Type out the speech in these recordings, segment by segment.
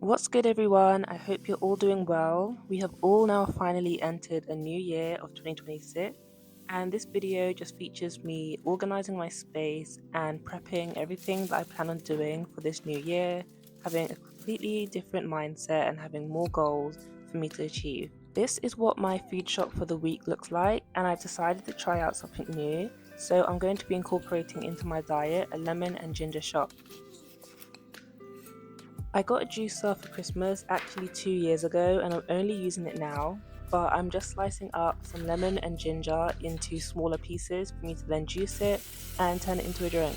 What's good, everyone? I hope you're all doing well. We have all now finally entered a new year of 2026, and this video just features me organizing my space and prepping everything that I plan on doing for this new year, having a completely different mindset and having more goals for me to achieve. This is what my food shop for the week looks like, and I've decided to try out something new. So I'm going to be incorporating into my diet a lemon and ginger shot. I got a juicer for Christmas actually 2 years ago and I'm only using it now, but I'm just slicing up some lemon and ginger into smaller pieces for me to then juice it and turn it into a drink.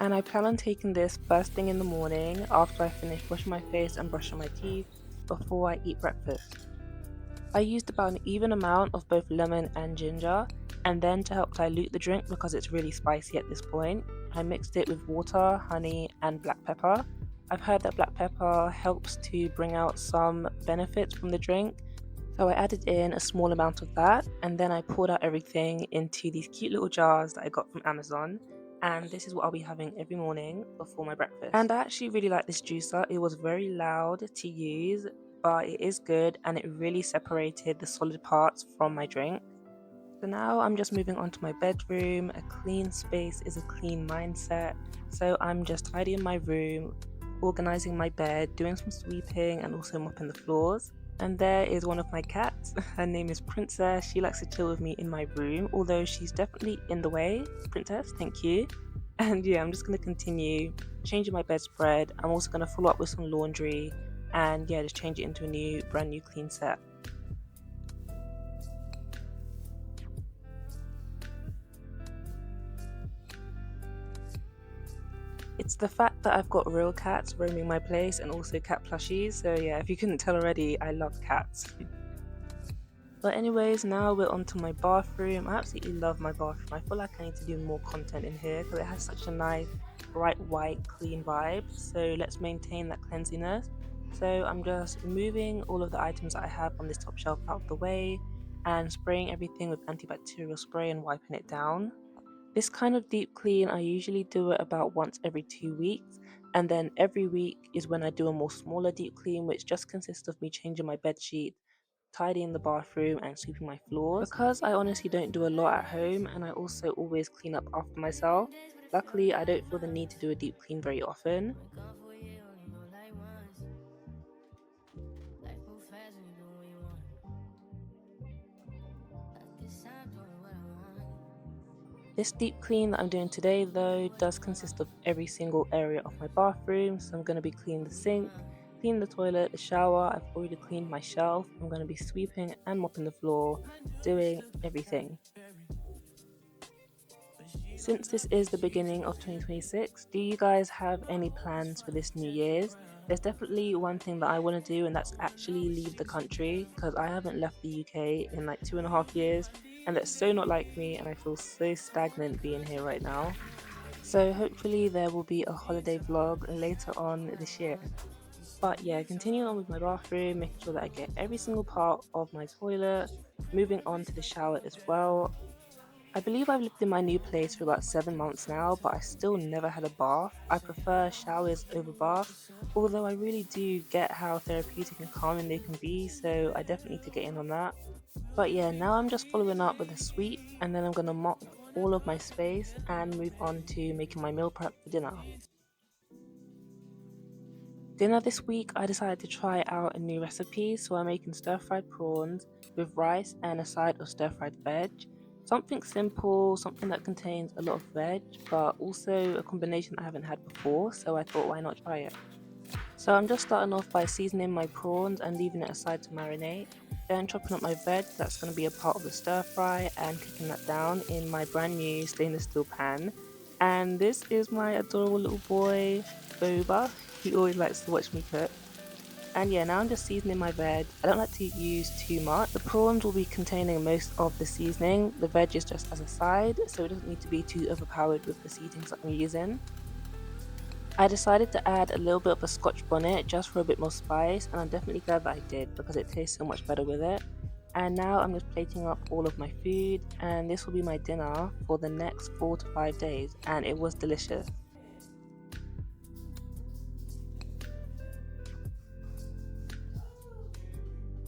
And I plan on taking this first thing in the morning after I finish washing my face and brushing my teeth before I eat breakfast. I used about an even amount of both lemon and ginger, and then to help dilute the drink because it's really spicy at this point, I mixed it with water, honey, and black pepper. I've heard that black pepper helps to bring out some benefits from the drink, so I added in a small amount of that, and then I poured out everything into these cute little jars that I got from Amazon. And this is what I'll be having every morning before my breakfast. And I actually really like this juicer. It was very loud to use, but it is good and it really separated the solid parts from my drink. So now I'm just moving on to my bedroom. A clean space is a clean mindset. So I'm just tidying my room, organizing my bed, doing some sweeping, and also mopping the floors. And there is one of my cats. Her name is Princess. She likes to chill with me in my room, although she's definitely in the way. Princess, thank you. And yeah, I'm just going to continue changing my bedspread. I'm also going to follow up with some laundry and yeah, just change it into a brand new clean set. It's the fact that I've got real cats roaming my place and also cat plushies, so yeah, if you couldn't tell already, I love cats. But anyways, now we're on to my bathroom. I absolutely love my bathroom. I feel like I need to do more content in here because it has such a nice, bright white, clean vibe. So let's maintain that cleanliness. So I'm just moving all of the items that I have on this top shelf out of the way and spraying everything with antibacterial spray and wiping it down. This kind of deep clean, I usually do it about once every 2 weeks, and then every week is when I do a more smaller deep clean, which just consists of me changing my bed sheet, tidying the bathroom, and sweeping my floors. Because I honestly don't do a lot at home, and I also always clean up after myself, luckily I don't feel the need to do a deep clean very often. This deep clean that I'm doing today though does consist of every single area of my bathroom. So I'm going to be cleaning the sink, cleaning the toilet, the shower. I've already cleaned my shelf. I'm going to be sweeping and mopping the floor, doing everything. Since this is the beginning of 2026, do you guys have any plans for this New Year's? There's definitely one thing that I want to do, and that's actually leave the country because I haven't left the UK in like 2.5 years, and that's so not like me, and I feel so stagnant being here right now. So, hopefully, there will be a holiday vlog later on this year. But yeah, continuing on with my bathroom, making sure that I get every single part of my toilet, moving on to the shower as well. I believe I've lived in my new place for about 7 months now, but I still never had a bath. I prefer showers over baths, although I really do get how therapeutic and calming they can be, so I definitely need to get in on that. But yeah, now I'm just following up with a sweep, and then I'm gonna mop all of my space and move on to making my meal prep for dinner. Dinner this week, I decided to try out a new recipe, so I'm making stir fried prawns with rice and a side of stir fried veg. Something simple, something that contains a lot of veg, but also a combination I haven't had before, so I thought why not try it. So I'm just starting off by seasoning my prawns and leaving it aside to marinate. Then chopping up my veg, that's going to be a part of the stir fry, and cooking that down in my brand new stainless steel pan. And this is my adorable little boy, Boba. He always likes to watch me cook. And yeah, now I'm just seasoning my veg. I don't like to use too much. The prawns will be containing most of the seasoning. The veg is just as a side, so it doesn't need to be too overpowered with the seasonings that I'm using. I decided to add a little bit of a Scotch bonnet just for a bit more spice, and I'm definitely glad that I did because it tastes so much better with it. And now I'm just plating up all of my food, and this will be my dinner for the next 4 to 5 days, and it was delicious.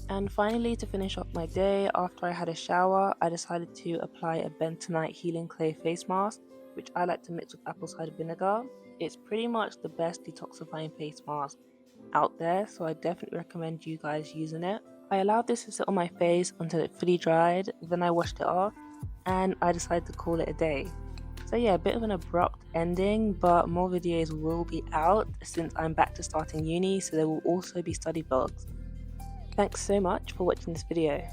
And finally, to finish off my day, after I had a shower, I decided to apply a bentonite healing clay face mask, which I like to mix with apple cider vinegar. It's pretty much the best detoxifying face mask out there, so I definitely recommend you guys using it. I allowed this to sit on my face until it fully dried, then I washed it off, and I decided to call it a day. So yeah, a bit of an abrupt ending, but more videos will be out since I'm back to starting uni, so there will also be study vlogs. Thanks so much for watching this video.